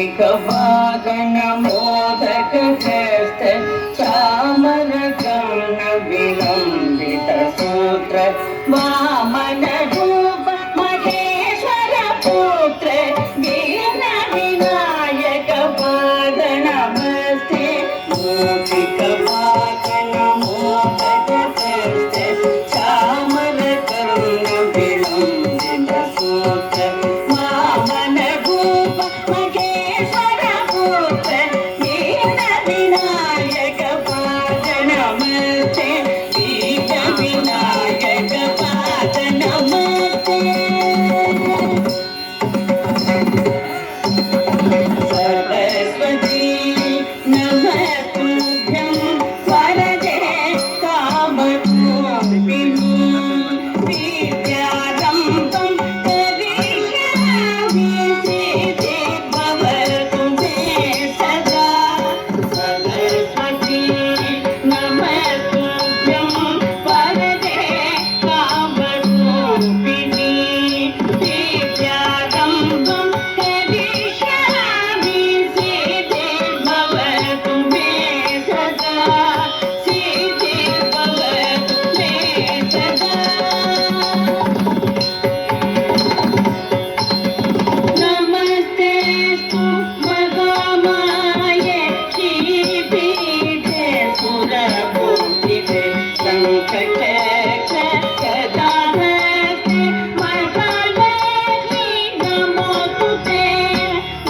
मूषिकवाहन मोदक हस्त चामर कर्ण विलंबित सूत्र वामन रूप महेश्वर पुत्र दीन विनायक पाद नमस्ते मूषिकवाहन मोदक हस्त चामर कर्ण विलंबित सूत्र वामन रूप महेश्वर पुत्र दीन विनायक पाद नमस्ते दीन विनायक पाद नमस्ते सरस्वती नमस्तुभ्यं वरदे कामरूपिणी विद्यारम्भं करिष्यामि सिद्धिर्भवतु मे सदा सरस्वती नमस्तुभ्यं वरदे कामरूपिणी विद्यारम्भं करिष्यामि सिद्धिर्भवतु मे सदा सिद्धिर्भवतु मे सदा नमस्तेस्तु महामाये श्रीपीठे सुरपूजिते शङ्खचक्र गदाहस्ते महालक्ष्मी नमोस्तुते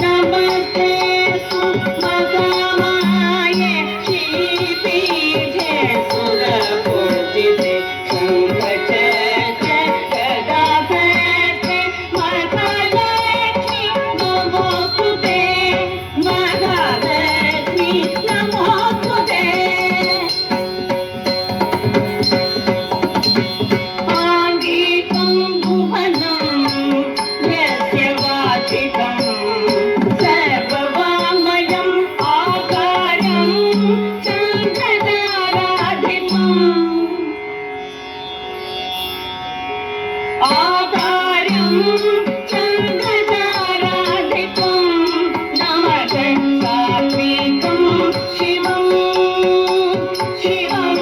नमस्तेस्तु महामाये श्रीपीठे सुरपूजिते शङ्खचक्र गदाहस्ते महालक्ष्मी नमोस्तुते महालक्ष्मी नमोस्तुते आङ्गिकं भुवनं यस्य वाचिकं सर्ववाङ्मयम् आकारं चन्द्रताराधिपम् आकारं चन्द्रताराधिपं नमः सात्विकं शिवं शिवं